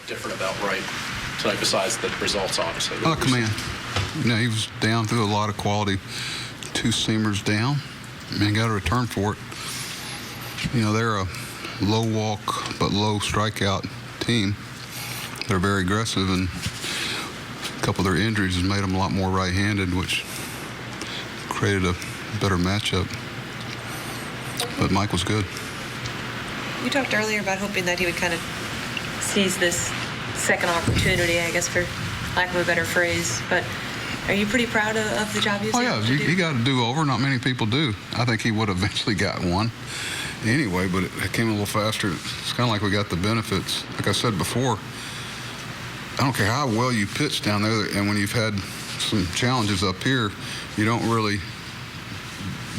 different about Wright tonight besides the results, obviously? Command. He was down through a lot of quality two-seamers down. He got a return for it. They're a low walk but low strikeout team. They're very aggressive, and a couple of their injuries has made them a lot more right-handed, which created a better matchup. But Mike was good. You talked earlier about hoping that he would kind of seize this second opportunity, I guess, for lack of a better phrase. But are you pretty proud of the job he's able to do? He got a do-over. Not many people do. I think he would have eventually got one anyway, but it came a little faster. It's kind of like we got the benefits. Like I said before, I don't care how well you pitch down there, and when you've had some challenges up here, you don't really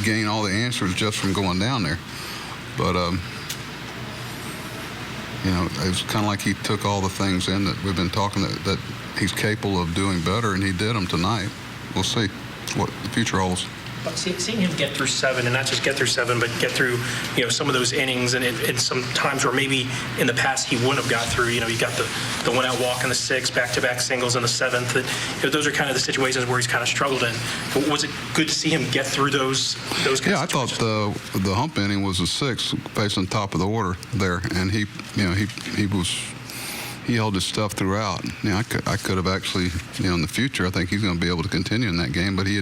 gain all the answers just from going down there. But it was kind of like he took all the things in that we've been talking that he's capable of doing better, and he did them tonight. We'll see what the future holds. But seeing him get through 7, and not just get through 7, but get through, some of those innings, and some times where maybe in the past he wouldn't have got through. You got the one-out walk in the 6th, back-to-back singles in the 7th. That, those are kind of the situations where he's kind of struggled in. But was it good to see him get through those kind of situations? I thought the hump inning was the 6th, facing top of the order there, and he held his stuff throughout. I could have actually, in the future, I think he's going to be able to continue in that game, but he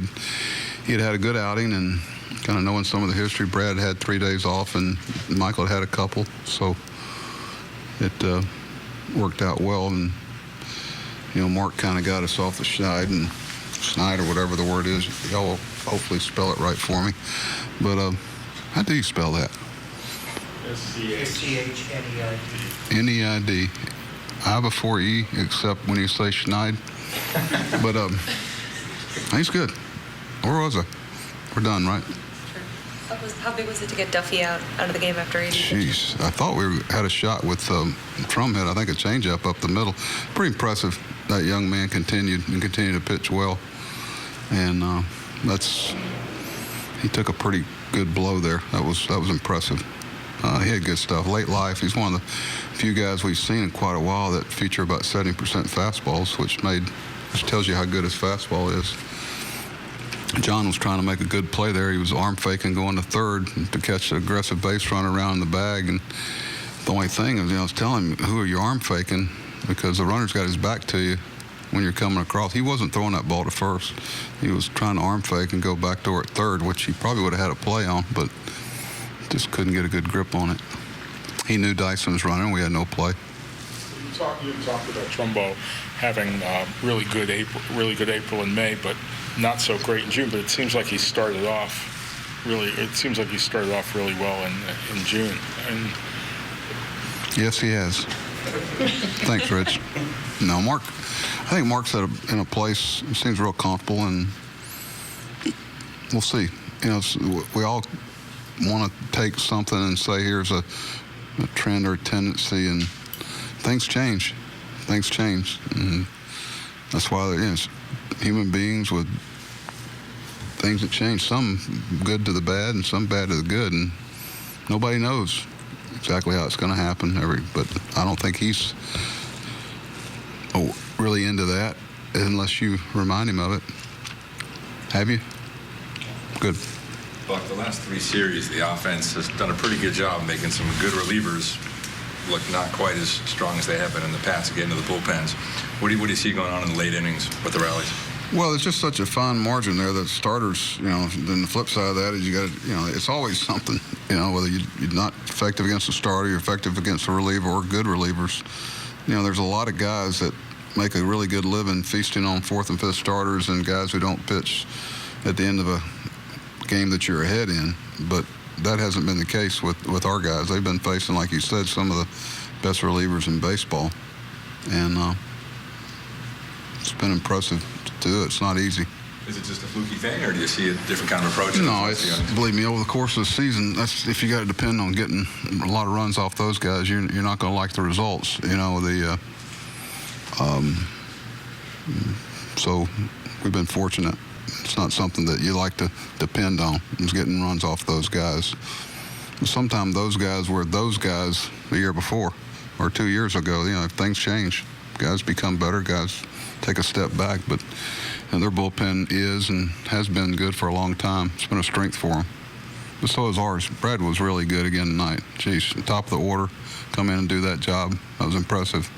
had a good outing, and kind of knowing some of the history, Brad had 3 days off, and Michael had a couple, so it worked out well. And Mark kind of got us off the schneid, and schneid, or whatever the word is. Y'all will hopefully spell it right for me. But how do you spell that? S-C-H-N-E-I-D. N-E-I-D. I before E, except when you say schneid. But he's good. Where was I? We're done, right? How big was it to get Duffy out of the game after 80? Jeez, I thought we had a shot with Trumhead. I think a changeup up the middle. Pretty impressive. That young man continued to pitch well, and he took a pretty good blow there. That was impressive. He had good stuff. Late life. He's one of the few guys we've seen in quite a while that feature about 70% fastballs, which tells you how good his fastball is. John was trying to make a good play there. He was arm faking going to third to catch an aggressive base runner around in the bag. And the only thing is, I was telling him, who are you arm faking? Because the runner's got his back to you when you're coming across. He wasn't throwing that ball to first. He was trying to arm fake and go backdoor at third, which he probably would have had a play on, but just couldn't get a good grip on it. He knew Dyson was running. We had no play. You talked about Trumbo having really good April and May, but not so great in June. But it seems like he started off really well in June. And yes, he has. Thanks, Rich. No, Mark. I think Mark's in a place. He seems real comfortable, and we'll see. We all want to take something and say here's a trend or a tendency, and things change. And that's why it's human beings with things that change, some good to the bad and some bad to the good, and nobody knows exactly how it's going to happen. But I don't think he's really into that unless you remind him of it. Have you? Good. Buck, the last 3 series, the offense has done a pretty good job making some good relievers look not quite as strong as they have been in the past, getting to the bullpens. What do you see going on in the late innings with the rallies? Well, it's just such a fine margin there that starters, then the flip side of that is you got to, it's always something, whether you're not effective against a starter, you're effective against a reliever or good relievers. There's a lot of guys that make a really good living feasting on 4th and 5th starters and guys who don't pitch at the end of a game that you're ahead in, but that hasn't been the case with our guys. They've been facing, like you said, some of the best relievers in baseball, and it's been impressive to do it. It's not easy. Is it just a fluky thing, or do you see a different kind of approach? No, believe me, over the course of the season, if you got to depend on getting a lot of runs off those guys, you're not going to like the results. So we've been fortunate. It's not something that you like to depend on, is getting runs off those guys. Sometimes those guys were those guys the year before, or 2 years ago. Things change. Guys become better. Guys take a step back, but their bullpen is and has been good for a long time. It's been a strength for them. But so is ours. Brad was really good again tonight. Geez, top of the order, come in and do that job. That was impressive.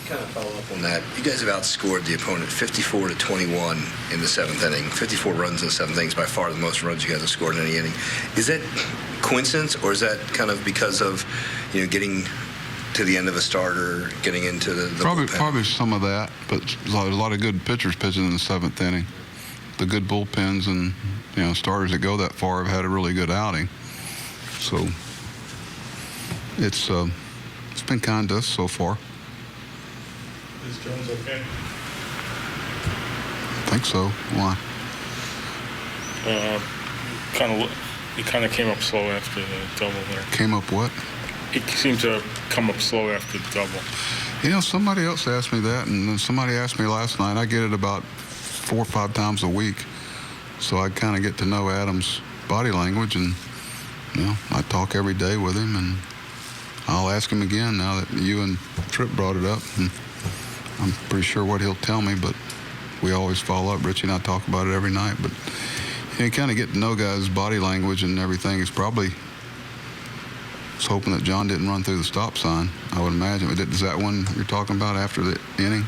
Kind of follow up on that. You guys have outscored the opponent 54-21 in the seventh inning. 54 runs in the seventh inning is by far the most runs you guys have scored in any inning. Is that coincidence, or is that kind of because of getting to the end of a starter, getting into the bullpen? Probably some of that, but there's a lot of good pitchers pitching in the seventh inning. The good bullpens and starters that go that far have had a really good outing. So it's been kind to us so far. Is Jones okay? I think so. Why? He kind of came up slow after the double there. Came up what? He seemed to come up slow after the double. Somebody else asked me that, and then somebody asked me last night. I get it about 4 or 5 times a week, so I kind of get to know Adam's body language, and I talk every day with him, and I'll ask him again now that you and Tripp brought it up, and I'm pretty sure what he'll tell me, but we always follow up. Richie and I talk about it every night, but you kind of get to know guys' body language and everything. He's probably hoping that John didn't run through the stop sign, I would imagine. Is that one you're talking about after the inning?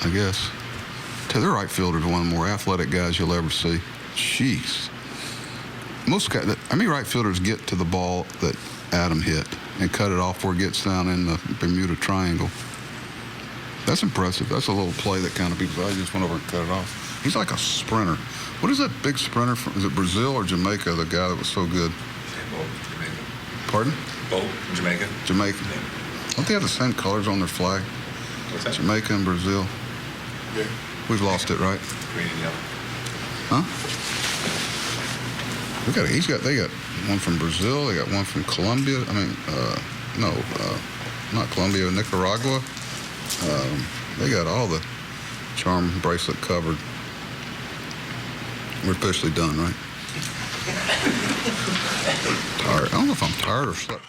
I guess. Their right fielder is one of the more athletic guys you'll ever see. Jeez. Most guys, how many right fielders get to the ball that Adam hit and cut it off where it gets down in the Bermuda Triangle? That's impressive. That's a little play that kind of people, I just went over and cut it off. He's like a sprinter. What is that big sprinter from? Is it Brazil or Jamaica, the guy that was so good? Jamaica. Pardon? Both, Jamaica. Jamaica. Don't they have the same colors on their flag? What's that? Jamaica and Brazil. Yeah. We've lost it, right? Green and yellow. Huh? They got one from Brazil. They got one from Colombia. Not Colombia, Nicaragua. They got all the charm bracelet covered. We're officially done, right? Tired. I don't know if I'm tired or slept.